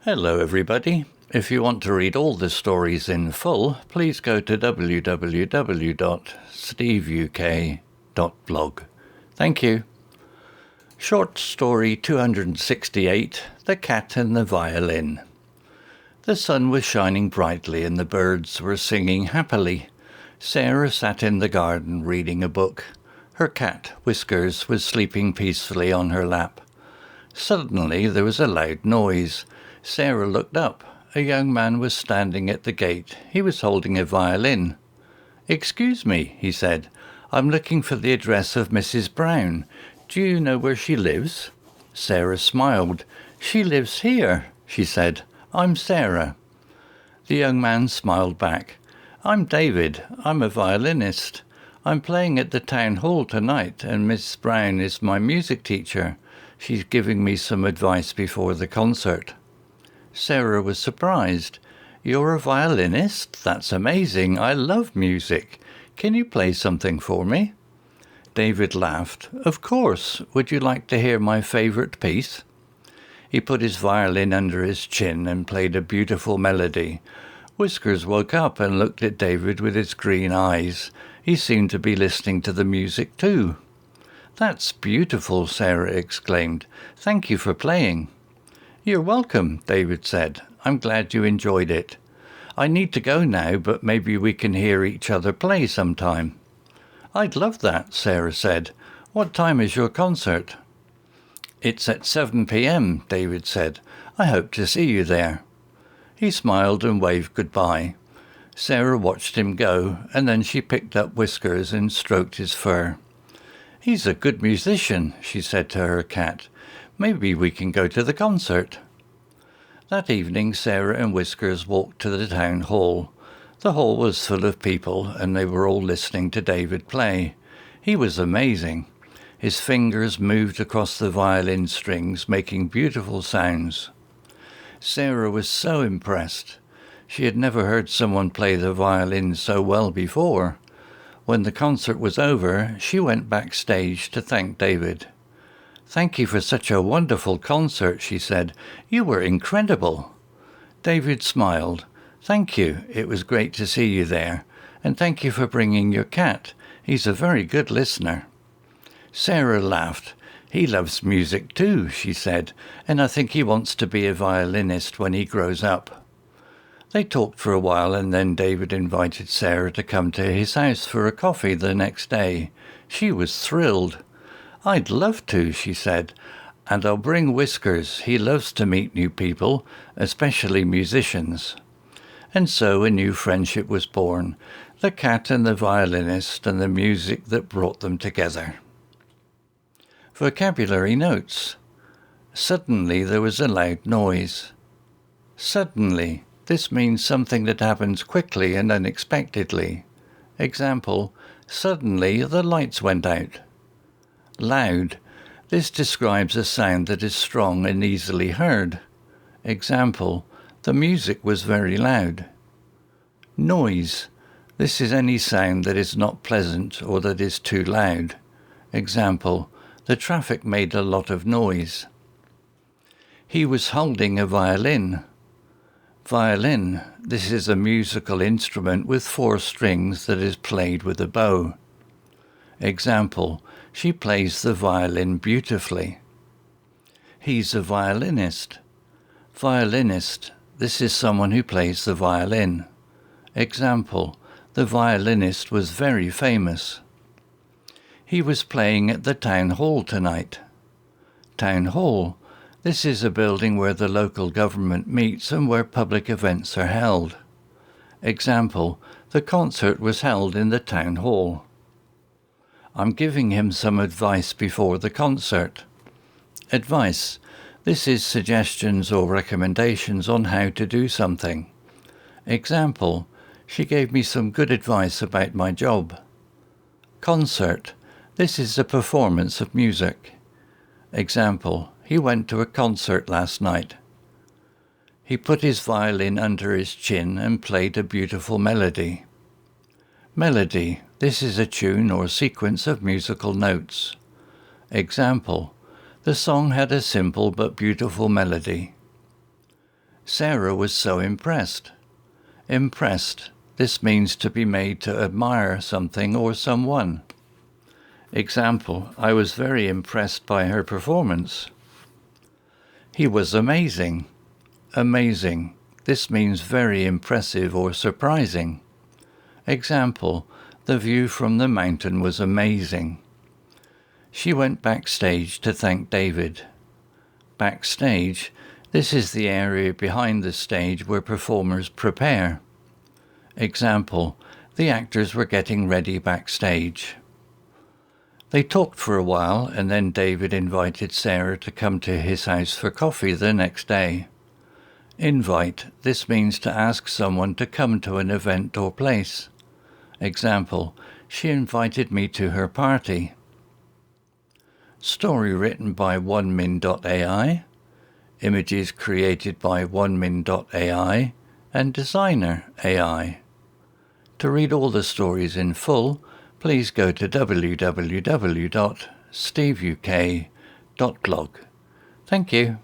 Hello everybody. If you want to read all the stories in full, please go to www.steveuk.blog. Thank you. Short story 268, The Cat and the Violin. The sun was shining brightly and the birds were singing happily. Sarah sat in the garden reading a book. Her cat, Whiskers, was sleeping peacefully on her lap. Suddenly there was a loud noise. Sarah looked up. A young man was standing at the gate. He was holding a violin. "Excuse me," he said. "I'm looking for the address of Mrs. Brown. Do you know where she lives?" Sarah smiled. "She lives here," she said. "I'm Sarah." The young man smiled back. "I'm David. I'm a violinist. I'm playing at the town hall tonight, and Miss Brown is my music teacher. She's giving me some advice before the concert." Sarah was surprised. "You're a violinist? That's amazing. I love music. Can you play something for me?" David laughed. "Of course. Would you like to hear my favourite piece?" He put his violin under his chin and played a beautiful melody. Whiskers woke up and looked at David with his green eyes. He seemed to be listening to the music too. "That's beautiful," Sarah exclaimed. "Thank you for playing." "You're welcome," David said. "I'm glad you enjoyed it. I need to go now, but maybe we can hear each other play sometime." "I'd love that," Sarah said. "What time is your concert?" "It's at 7 p.m, David said. "I hope to see you there." He smiled and waved goodbye. Sarah watched him go, and then she picked up Whiskers and stroked his fur. "He's a good musician," she said to her cat. "Maybe we can go to the concert." That evening, Sarah and Whiskers walked to the town hall. The hall was full of people, and they were all listening to David play. He was amazing. His fingers moved across the violin strings, making beautiful sounds. Sarah was so impressed. She had never heard someone play the violin so well before. When the concert was over, she went backstage to thank David. "Thank you for such a wonderful concert," she said. "You were incredible." David smiled. "Thank you. It was great to see you there. And thank you for bringing your cat. He's a very good listener." Sarah laughed. "He loves music too," she said, "and I think he wants to be a violinist when he grows up." They talked for a while, and then David invited Sarah to come to his house for a coffee the next day. She was thrilled. "I'd love to," she said, "and I'll bring Whiskers. He loves to meet new people, especially musicians." And so a new friendship was born, the cat and the violinist and the music that brought them together. Vocabulary notes. Suddenly there was a loud noise. Suddenly. This means something that happens quickly and unexpectedly. Example, suddenly the lights went out. Loud. This describes a sound that is strong and easily heard. Example, the music was very loud. Noise. This is any sound that is not pleasant or that is too loud. Example, the traffic made a lot of noise. He was holding a violin. Violin. This is a musical instrument with 4 strings that is played with a bow. Example, she plays the violin beautifully. He's a violinist. Violinist. This is someone who plays the violin. Example, the violinist was very famous. He was playing at the town hall tonight. Town hall. This is a building where the local government meets and where public events are held. Example, the concert was held in the town hall. I'm giving him some advice before the concert. Advice. This is suggestions or recommendations on how to do something. Example, she gave me some good advice about my job. Concert. This is a performance of music. Example, he went to a concert last night. He put his violin under his chin and played a beautiful melody. Melody. This is a tune or sequence of musical notes. Example, the song had a simple but beautiful melody. Sarah was so impressed. Impressed. This means to be made to admire something or someone. Example, I was very impressed by her performance. He was amazing. Amazing. This means very impressive or surprising. Example, the view from the mountain was amazing. She went backstage to thank David. Backstage, this is the area behind the stage where performers prepare. Example, the actors were getting ready backstage. They talked for a while, and then David invited Sarah to come to his house for coffee the next day. Invite, this means to ask someone to come to an event or place. Example, she invited me to her party. Story written by onemin.ai, images created by onemin.ai, and designer AI. To read all the stories in full, please go to www.steveuk.blog. Thank you.